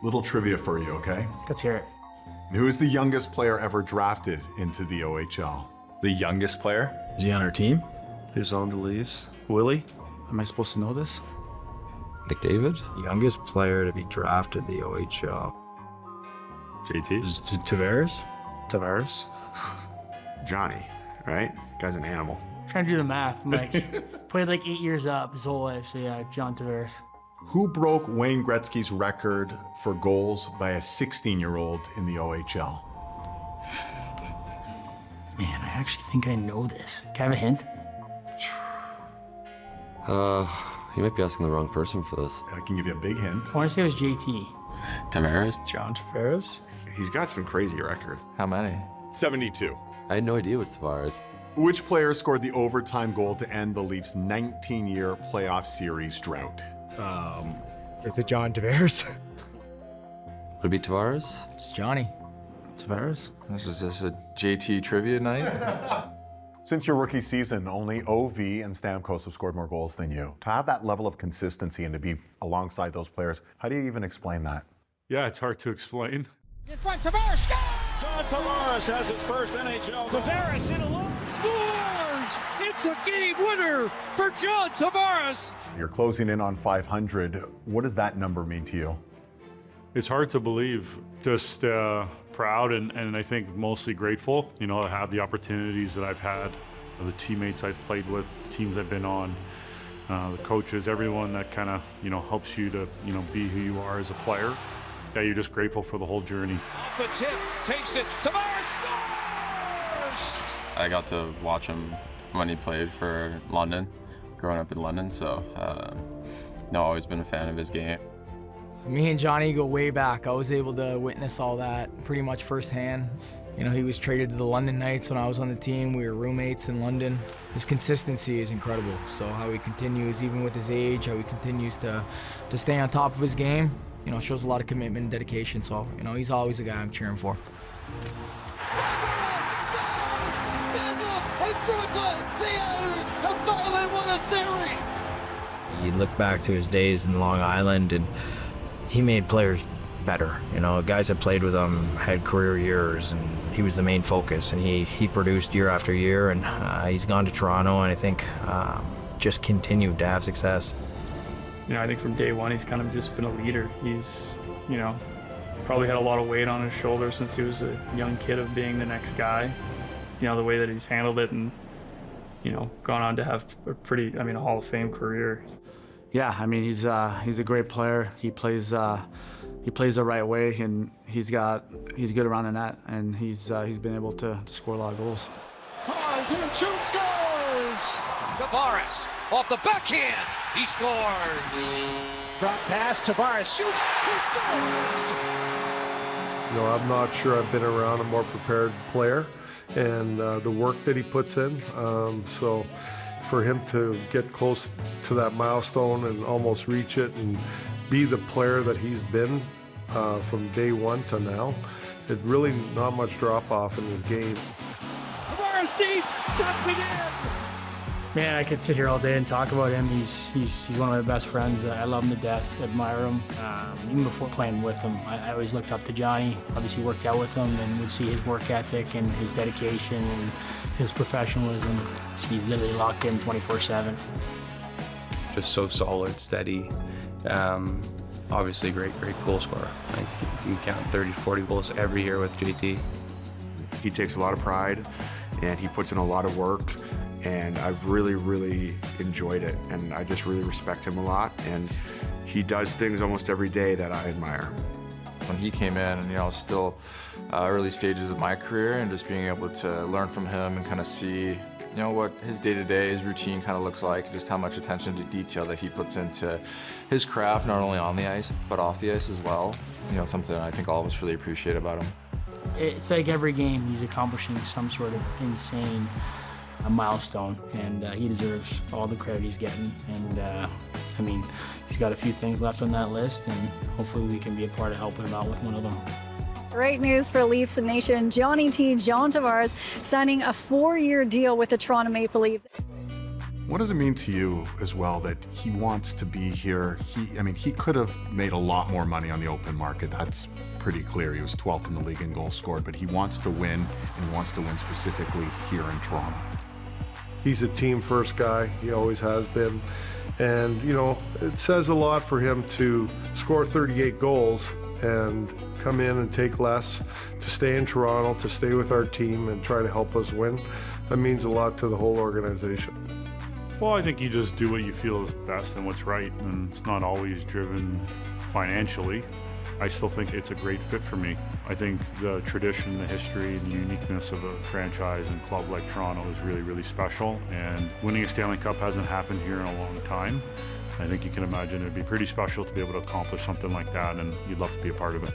Little trivia for you, okay? Let's hear it. Who is the youngest player ever drafted into the OHL? The youngest player? Is he on our team? Who's on the Leafs? Willie? Am I supposed to know this? McDavid? Youngest player to be drafted the OHL. JT? Is it Tavares? Tavares. Johnny, right? Guy's an animal. Trying to do the math. I'm like, played like 8 years up his whole life, so yeah, John Tavares. Who broke Wayne Gretzky's record for goals by a 16-year-old in the OHL? Man, I actually think I know this. Can I have a hint? You might be asking the wrong person for this. I can give you a big hint. I want to say it was JT. Tavares? John Tavares? He's got some crazy records. How many? 72. I had no idea it was Tavares. Which player scored the overtime goal to end the Leafs' 19-year playoff series drought? Is it John Tavares? Would it be Tavares? It's Johnny. Tavares? This is just a JT trivia night? Since your rookie season, only OV and Stamkos have scored more goals than you. To have that level of consistency and to be alongside those players, how do you even explain that? Yeah, it's hard to explain. In front, Tavares, score! John Tavares has his first NHL. Tavares in alone, scores! It's a game winner for John Tavares! You're closing in on 500. What does that number mean to you? It's hard to believe. Just proud and I think mostly grateful, to have the opportunities that I've had, the teammates I've played with, teams I've been on, the coaches, everyone that kind of, helps you to, be who you are as a player. Yeah, you're just grateful for the whole journey. Off the tip, takes it, Tavares scores! I got to watch him when he played for London, growing up in London, so always been a fan of his game. Me and Johnny go way back. I was able to witness all that pretty much firsthand. He was traded to the London Knights when I was on the team. We were roommates in London. His consistency is incredible. So how he continues, even with his age, how he continues to stay on top of his game, shows a lot of commitment and dedication. So, he's always a guy I'm cheering for. You look back to his days in Long Island, and he made players better. Guys that played with him had career years, and he was the main focus, and he produced year after year, and he's gone to Toronto, and I think just continued to have success. I think from day one, he's kind of just been a leader. He's, probably had a lot of weight on his shoulders since he was a young kid of being the next guy. The way that he's handled it and, gone on to have a Hall of Fame career. Yeah, he's a great player. He plays the right way, and he's good around the net, and he's been able to score a lot of goals. Tavares in, shoots, scores! Tavares off the backhand, he scores! Drop pass, Tavares shoots, he scores! I'm not sure I've been around a more prepared player, and the work that he puts in. So for him to get close to that milestone and almost reach it and be the player that he's been from day one to now, it really not much drop off in his game. Tavares deep, stepping in! Man, I could sit here all day and talk about him. He's one of my best friends. I love him to death, admire him. Even before playing with him, I always looked up to Johnny. Obviously worked out with him and would see his work ethic and his dedication and his professionalism. He's literally locked in 24/7. Just so solid, steady. Obviously great goal scorer. You can count 30 to 40 goals every year with JT. He takes a lot of pride and he puts in a lot of work, and I've really, really enjoyed it, and I just really respect him a lot, and he does things almost every day that I admire. When he came in, and still early stages of my career, and just being able to learn from him and kind of see what his day-to-day, his routine kind of looks like, just how much attention to detail that he puts into his craft, not only on the ice, but off the ice as well. Something I think all of us really appreciate about him. It's like every game he's accomplishing some sort of insane milestone, and he deserves all the credit he's getting. And he's got a few things left on that list, and hopefully we can be a part of helping him out with one of them. Great news for Leafs Nation. John Tavares signing a 4-year deal with the Toronto Maple Leafs. What does it mean to you as well that he wants to be here? He could have made a lot more money on the open market. That's pretty clear. He was 12th in the league in goals scored, but he wants to win, and he wants to win specifically here in Toronto. He's a team first guy. He always has been. And, it says a lot for him to score 38 goals and come in and take less, to stay in Toronto, to stay with our team and try to help us win. That means a lot to the whole organization. Well, I think you just do what you feel is best and what's right, and it's not always driven financially. I still think it's a great fit for me. I think the tradition, the history, the uniqueness of a franchise and club like Toronto is really, really special, and winning a Stanley Cup hasn't happened here in a long time. I think you can imagine it'd be pretty special to be able to accomplish something like that, and you'd love to be a part of it.